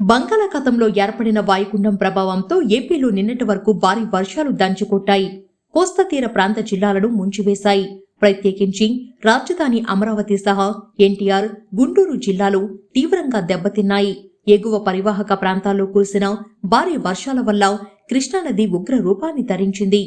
బంగాళాఖాతంలో ఏర్పడిన వాయుగుండం ప్రభావంతో ఏపీలో నిన్నటి వరకు భారీ వర్షాలు దంచుకొట్టాయి. కోస్తా తీర ప్రాంత జిల్లాలను ముంచివేశాయి. ప్రత్యేకించి రాజధాని అమరావతి సహా ఎన్టీఆర్, గుంటూరు జిల్లాలు తీవ్రంగా దెబ్బతిన్నాయి. ఎగువ పరివాహక ప్రాంతాల్లో కురిసిన భారీ వర్షాల వల్ల కృష్ణానది ఉగ్ర రూపాన్ని ధరించింది.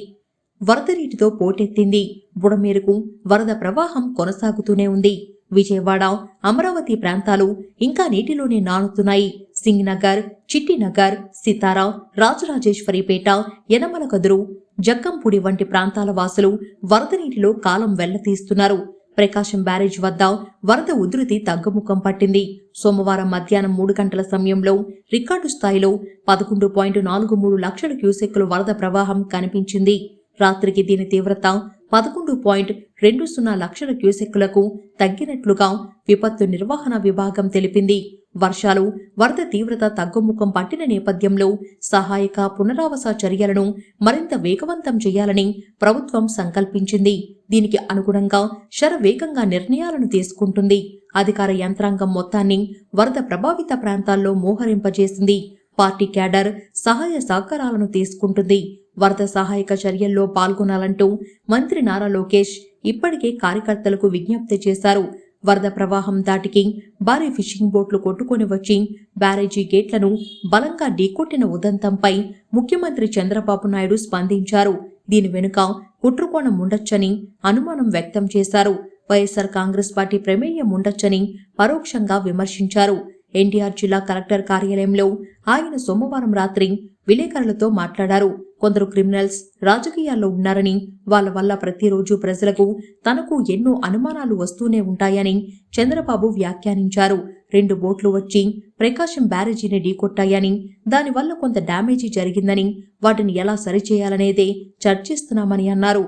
వరద నీటితో పోటెత్తింది. బుడమేరకు వరద ప్రవాహం కొనసాగుతూనే ఉంది. విజయవాడ, అమరావతి ప్రాంతాలు ఇంకా నీటిలోనే నానుతున్నాయి. సింగ్నగర్, చిట్టినగర్, సితారా, రాజరాజేశ్వరిపేట, యనమలకదురు, జక్కంపూడి వంటి ప్రాంతాల వాసులు వరద నీటిలో కాలం వెళ్లతీస్తున్నారు. ప్రకాశం బ్యారేజ్ వద్ద వరద ఉధృతి తగ్గుముఖం పట్టింది. సోమవారం మధ్యాహ్నం 3 గంటల సమయంలో రికార్డు స్థాయిలో 11.43 లక్షల క్యూసెక్కుల వరద ప్రవాహం కనిపించింది. రాత్రికి దీని తీవ్రత 11.20 లక్షల క్యూసెక్కులకు తగ్గినట్లుగా విపత్తు నిర్వహణ విభాగం తెలిపింది. వర్షాలు, వరద తీవ్రత తగ్గుముఖం పట్టిన నేపథ్యంలో సహాయక పునరావాస చర్యలను మరింత వేగవంతం చేయాలని ప్రభుత్వం సంకల్పించింది. దీనికి అనుగుణంగా శరవేగంగా నిర్ణయాలను తీసుకుంటుంది. అధికార యంత్రాంగం మొత్తాన్ని వరద ప్రభావిత ప్రాంతాల్లో మోహరింపజేసింది. పార్టీ క్యాడర్ సహాయ సహకారాలను తీసుకుంటుంది. వరద సహాయక చర్యల్లో పాల్గొనాలంటూ మంత్రి నారా లోకేష్ ఇప్పటికే కార్యకర్తలకు విజ్ఞప్తి చేశారు. వరద ప్రవాహం దాటికి భారీ ఫిషింగ్ బోట్లు కొట్టుకొని వచ్చి బ్యారేజీ గేట్లను బలంగా ఢీకొట్టిన ఉదంతంపై ముఖ్యమంత్రి చంద్రబాబు నాయుడు స్పందించారు. దీని వెనుక కుట్రకోణం ఉండొచ్చని అనుమానం వ్యక్తం చేశారు. వైఎస్ఆర్ కాంగ్రెస్ పార్టీ ప్రమేయం ఉండొచ్చని పరోక్షంగా విమర్శించారు. ఎన్టీఆర్ జిల్లా కలెక్టర్ కార్యాలయంలో ఆయన సోమవారం రాత్రి విలేకరులతో మాట్లాడారు. కొందరు క్రిమినల్స్ రాజకీయాల్లో ఉన్నారని, వాళ్ళ వల్ల ప్రతిరోజు ప్రజలకు తనకు ఎన్నో అనుమానాలు వస్తూనే ఉంటాయని చంద్రబాబు వ్యాఖ్యానించారు. 2 బోట్లు వచ్చి ప్రకాశం బ్యారేజీని ఢీకొట్టాయని, దానివల్ల కొంత డ్యామేజీ జరిగిందని, వాటిని ఎలా సరిచేయాలనేదే చర్చిస్తున్నామని అన్నారు.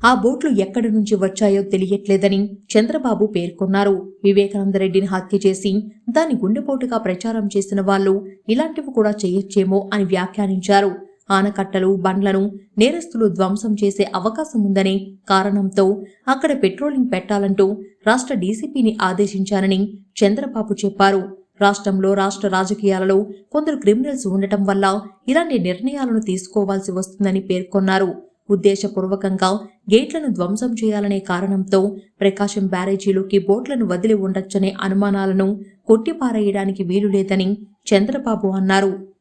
ఆ బోట్లు ఎక్కడి నుంచి వచ్చాయో తెలియట్లేదని చంద్రబాబు పేర్కొన్నారు. వివేకానందరెడ్డిని హత్య చేసి దాని గుండెపోటుగా ప్రచారం చేసిన వాళ్ళు ఇలాంటివి కూడా చేయొచ్చేమో అని వ్యాఖ్యానించారు. ఆనకట్టలు, బండ్లను నేరస్తులు ధ్వంసం చేసే అవకాశం ఉందనే కారణంతో అక్కడ పెట్రోలింగ్ పెట్టాలంటూ రాష్ట్ర డీసీపీని ఆదేశించానని చంద్రబాబు చెప్పారు. రాష్ట్రంలో రాష్ట్ర రాజకీయాలలో కొందరు క్రిమినల్స్ ఉండటం వల్ల ఇలాంటి నిర్ణయాలను తీసుకోవాల్సి వస్తుందని పేర్కొన్నారు. ఉద్దేశపూర్వకంగా గేట్లను ధ్వంసం చేయాలనే కారణంతో ప్రకాశం బ్యారేజీలోకి బోట్లను వదిలి ఉండొచ్చనే అనుమానాలను కొట్టిపారేయడానికి వీలులేదని చంద్రబాబు అన్నారు.